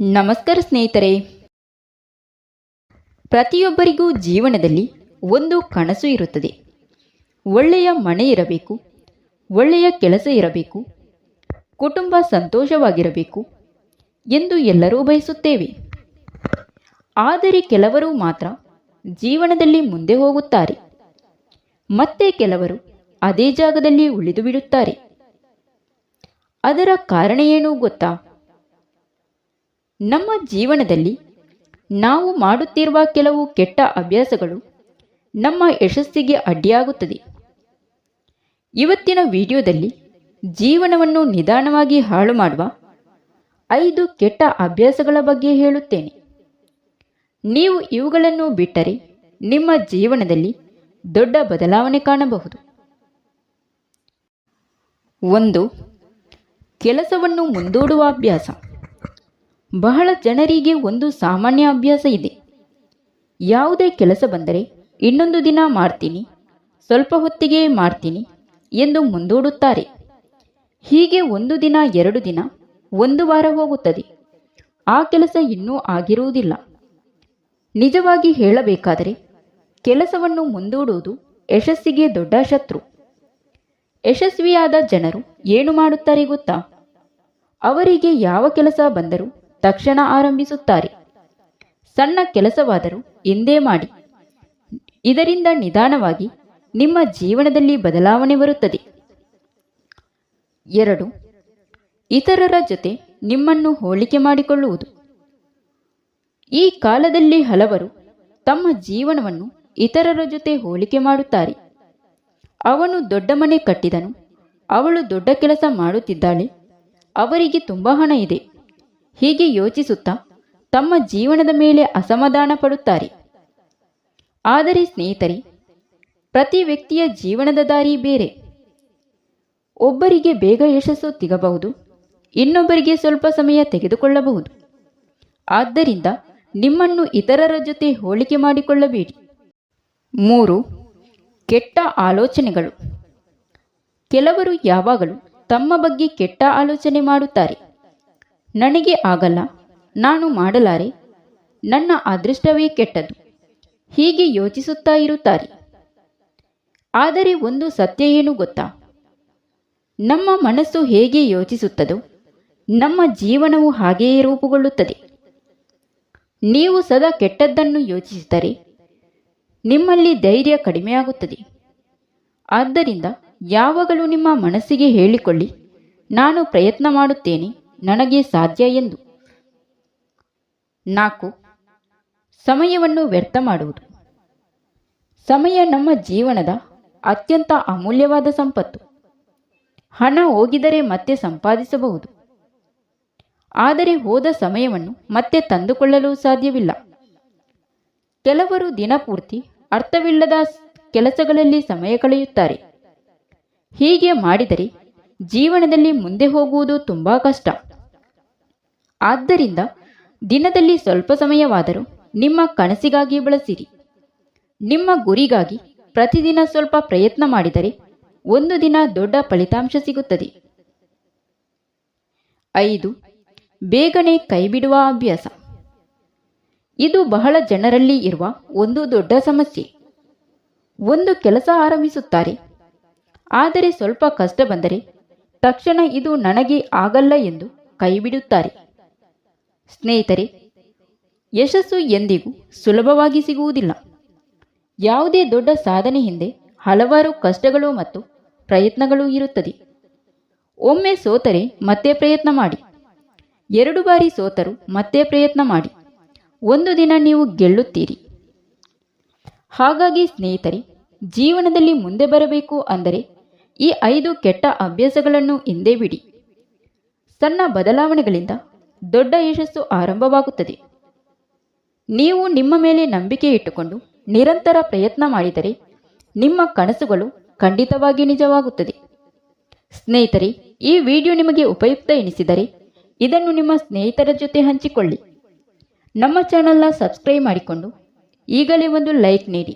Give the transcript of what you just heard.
ನಮಸ್ಕಾರ ಸ್ನೇಹಿತರೆ. ಪ್ರತಿಯೊಬ್ಬರಿಗೂ ಜೀವನದಲ್ಲಿ ಒಂದು ಕನಸು ಇರುತ್ತದೆ. ಒಳ್ಳೆಯ ಮನೆ ಇರಬೇಕು, ಒಳ್ಳೆಯ ಕೆಲಸ ಇರಬೇಕು, ಕುಟುಂಬ ಸಂತೋಷವಾಗಿರಬೇಕು ಎಂದು ಎಲ್ಲರೂ ಬಯಸುತ್ತೇವೆ. ಆದರೆ ಕೆಲವರು ಮಾತ್ರ ಜೀವನದಲ್ಲಿ ಮುಂದೆ ಹೋಗುತ್ತಾರೆ, ಮತ್ತೆ ಕೆಲವರು ಅದೇ ಜಾಗದಲ್ಲಿ ಉಳಿದು ಬಿಡುತ್ತಾರೆ. ಅದರ ಕಾರಣ ಏನು ಗೊತ್ತಾ? ನಮ್ಮ ಜೀವನದಲ್ಲಿ ನಾವು ಮಾಡುತ್ತಿರುವ ಕೆಲವು ಕೆಟ್ಟ ಅಭ್ಯಾಸಗಳು ನಮ್ಮ ಯಶಸ್ಸಿಗೆ ಅಡ್ಡಿಯಾಗುತ್ತದೆ. ಇವತ್ತಿನ ವಿಡಿಯೋದಲ್ಲಿ ಜೀವನವನ್ನು ನಿಧಾನವಾಗಿ ಹಾಳು ಮಾಡುವ 5 ಕೆಟ್ಟ ಅಭ್ಯಾಸಗಳ ಬಗ್ಗೆ ಹೇಳುತ್ತೇನೆ. ನೀವು ಇವುಗಳನ್ನು ಬಿಟ್ಟರೆ ನಿಮ್ಮ ಜೀವನದಲ್ಲಿ ದೊಡ್ಡ ಬದಲಾವಣೆ ಕಾಣಬಹುದು. 1. ಕೆಲಸವನ್ನು ಮುಂದೂಡುವ ಅಭ್ಯಾಸ. ಬಹಳ ಜನರಿಗೆ ಒಂದು ಸಾಮಾನ್ಯ ಅಭ್ಯಾಸ ಇದೆ. ಯಾವುದೇ ಕೆಲಸ ಬಂದರೆ ಇನ್ನೊಂದು ದಿನ ಮಾಡ್ತೀನಿ, ಸ್ವಲ್ಪ ಹೊತ್ತಿಗೆ ಮಾಡ್ತೀನಿ ಎಂದು ಮುಂದೂಡುತ್ತಾರೆ. ಹೀಗೆ 1 ದಿನ, 2 ದಿನ, 1 ವಾರ ಹೋಗುತ್ತದೆ. ಆ ಕೆಲಸ ಇನ್ನೂ ಆಗಿರುವುದಿಲ್ಲ. ನಿಜವಾಗಿ ಹೇಳಬೇಕಾದರೆ ಕೆಲಸವನ್ನು ಮುಂದೂಡುವುದು ಯಶಸ್ಸಿಗೆ ದೊಡ್ಡ ಶತ್ರು. ಯಶಸ್ವಿಯಾದ ಜನರು ಏನು ಮಾಡುತ್ತಾರೆ ಗೊತ್ತಾ? ಅವರಿಗೆ ಯಾವ ಕೆಲಸ ಬಂದರೂ ತಕ್ಷಣ ಆರಂಭಿಸುತ್ತಾರೆ. ಸಣ್ಣ ಕೆಲಸವಾದರೂ ಎಂದೇ ಮಾಡಿ. ಇದರಿಂದ ನಿಧಾನವಾಗಿ ನಿಮ್ಮ ಜೀವನದಲ್ಲಿ ಬದಲಾವಣೆ ಬರುತ್ತದೆ. 2. ಇತರರ ಜೊತೆ ನಿಮ್ಮನ್ನು ಹೋಲಿಕೆ ಮಾಡಿಕೊಳ್ಳುವುದು. ಈ ಕಾಲದಲ್ಲಿ ಹಲವರು ತಮ್ಮ ಜೀವನವನ್ನು ಇತರರ ಜೊತೆ ಹೋಲಿಕೆ ಮಾಡುತ್ತಾರೆ. ಅವನು ದೊಡ್ಡ ಮನೆ ಕಟ್ಟಿದನು, ಅವಳು ದೊಡ್ಡ ಕೆಲಸ ಮಾಡುತ್ತಿದ್ದಾಳೆ, ಅವರಿಗೆ ತುಂಬ ಹಣ ಇದೆ. ಹೀಗೆ ಯೋಚಿಸುತ್ತಾ ತಮ್ಮ ಜೀವನದ ಮೇಲೆ ಅಸಮಾಧಾನ ಪಡುತ್ತಾರೆ. ಆದರೆ ಸ್ನೇಹಿತರೆ, ಪ್ರತಿ ವ್ಯಕ್ತಿಯ ಜೀವನದ ದಾರಿ ಬೇರೆ. ಒಬ್ಬರಿಗೆ ಬೇಗ ಯಶಸ್ಸು ಸಿಗಬಹುದು, ಇನ್ನೊಬ್ಬರಿಗೆ ಸ್ವಲ್ಪ ಸಮಯ ತೆಗೆದುಕೊಳ್ಳಬಹುದು. ಆದ್ದರಿಂದ ನಿಮ್ಮನ್ನು ಇತರರ ಜೊತೆ ಹೋಲಿಕೆ ಮಾಡಿಕೊಳ್ಳಬೇಡಿ. 3. ಕೆಟ್ಟ ಆಲೋಚನೆಗಳು. ಕೆಲವರು ಯಾವಾಗಲೂ ತಮ್ಮ ಬಗ್ಗೆ ಕೆಟ್ಟ ಆಲೋಚನೆ ಮಾಡುತ್ತಾರೆ. ನನಗೆ ಆಗಲ್ಲ, ನಾನು ಮಾಡಲಾರೆ, ನನ್ನ ಅದೃಷ್ಟವೇ ಕೆಟ್ಟದ್ದು, ಹೀಗೆ ಯೋಚಿಸುತ್ತಾ ಇರುತ್ತಾರೆ. ಆದರೆ ಒಂದು ಸತ್ಯ ಏನು ಗೊತ್ತಾ? ನಮ್ಮ ಮನಸ್ಸು ಹೇಗೆ ಯೋಚಿಸುತ್ತದೋ ನಮ್ಮ ಜೀವನವು ಹಾಗೆಯೇ ರೂಪುಗೊಳ್ಳುತ್ತದೆ. ನೀವು ಸದಾ ಕೆಟ್ಟದ್ದನ್ನು ಯೋಚಿಸಿದರೆ ನಿಮ್ಮಲ್ಲಿ ಧೈರ್ಯ ಕಡಿಮೆಯಾಗುತ್ತದೆ. ಆದ್ದರಿಂದ ಯಾವಾಗಲೂ ನಿಮ್ಮ ಮನಸ್ಸಿಗೆ ಹೇಳಿಕೊಳ್ಳಿ, ನಾನು ಪ್ರಯತ್ನ ಮಾಡುತ್ತೇನೆ, ನನಗೆ ಸಾಧ್ಯ ಎಂದು. 4. ಸಮಯವನ್ನು ವ್ಯರ್ಥ ಮಾಡುವುದು. ಸಮಯ ನಮ್ಮ ಜೀವನದ ಅತ್ಯಂತ ಅಮೂಲ್ಯವಾದ ಸಂಪತ್ತು. ಹಣ ಹೋಗಿದರೆ ಮತ್ತೆ ಸಂಪಾದಿಸಬಹುದು, ಆದರೆ ಹೋದ ಸಮಯವನ್ನು ಮತ್ತೆ ತಂದುಕೊಳ್ಳಲು ಸಾಧ್ಯವಿಲ್ಲ. ಕೆಲವರು ದಿನಪೂರ್ತಿ ಅರ್ಥವಿಲ್ಲದ ಕೆಲಸಗಳಲ್ಲಿ ಸಮಯ ಕಳೆಯುತ್ತಾರೆ. ಹೀಗೆ ಮಾಡಿದರೆ ಜೀವನದಲ್ಲಿ ಮುಂದೆ ಹೋಗುವುದು ತುಂಬ ಕಷ್ಟ. ಆದ್ದರಿಂದ ದಿನದಲ್ಲಿ ಸ್ವಲ್ಪ ಸಮಯವಾದರೂ ನಿಮ್ಮ ಕನಸಿಗಾಗಿ ಬಳಸಿರಿ. ನಿಮ್ಮ ಗುರಿಗಾಗಿ ಪ್ರತಿದಿನ ಸ್ವಲ್ಪ ಪ್ರಯತ್ನ ಮಾಡಿದರೆ ಒಂದು ದಿನ ದೊಡ್ಡ ಫಲಿತಾಂಶ ಸಿಗುತ್ತದೆ. 5. ಬೇಗನೆ ಕೈಬಿಡುವ ಅಭ್ಯಾಸ. ಇದು ಬಹಳ ಜನರಲ್ಲಿ ಇರುವ ಒಂದು ದೊಡ್ಡ ಸಮಸ್ಯೆ. ಒಂದು ಕೆಲಸ ಆರಂಭಿಸುತ್ತಾರೆ, ಆದರೆ ಸ್ವಲ್ಪ ಕಷ್ಟ ಬಂದರೆ ತಕ್ಷಣ ಇದು ನನಗೆ ಆಗಲ್ಲ ಎಂದು ಕೈಬಿಡುತ್ತಾರೆ. ಸ್ನೇಹಿತರೆ, ಯಶಸ್ಸು ಎಂದಿಗೂ ಸುಲಭವಾಗಿ ಸಿಗುವುದಿಲ್ಲ. ಯಾವುದೇ ದೊಡ್ಡ ಸಾಧನೆ ಹಿಂದೆ ಹಲವಾರು ಕಷ್ಟಗಳು ಮತ್ತು ಪ್ರಯತ್ನಗಳು ಇರುತ್ತದೆ. ಒಮ್ಮೆ ಸೋತರೆ ಮತ್ತೆ ಪ್ರಯತ್ನ ಮಾಡಿ, 2 ಬಾರಿ ಸೋತರೂ ಮತ್ತೆ ಪ್ರಯತ್ನ ಮಾಡಿ, ಒಂದು ದಿನ ನೀವು ಗೆಲ್ಲುತ್ತೀರಿ. ಹಾಗಾಗಿ ಸ್ನೇಹಿತರೆ, ಜೀವನದಲ್ಲಿ ಮುಂದೆ ಬರಬೇಕು ಅಂದರೆ ಈ 5 ಕೆಟ್ಟ ಅಭ್ಯಾಸಗಳನ್ನು ಹಿಂದೆ ಬಿಡಿ. ಸಣ್ಣ ಬದಲಾವಣೆಗಳಿಂದ ದೊಡ್ಡ ಯಶಸ್ಸು ಆರಂಭವಾಗುತ್ತದೆ. ನೀವು ನಿಮ್ಮ ಮೇಲೆ ನಂಬಿಕೆ ಇಟ್ಟುಕೊಂಡು ನಿರಂತರ ಪ್ರಯತ್ನ ಮಾಡಿದರೆ ನಿಮ್ಮ ಕನಸುಗಳು ಖಂಡಿತವಾಗಿ ನಿಜವಾಗುತ್ತದೆ. ಸ್ನೇಹಿತರೆ, ಈ ವಿಡಿಯೋ ನಿಮಗೆ ಉಪಯುಕ್ತ ಎನಿಸಿದರೆ ಇದನ್ನು ನಿಮ್ಮ ಸ್ನೇಹಿತರ ಜೊತೆ ಹಂಚಿಕೊಳ್ಳಿ. ನಮ್ಮ ಚಾನೆಲ್ನ ಸಬ್ಸ್ಕ್ರೈಬ್ ಮಾಡಿಕೊಂಡು ಈಗಲೇ ಒಂದು ಲೈಕ್ ನೀಡಿ.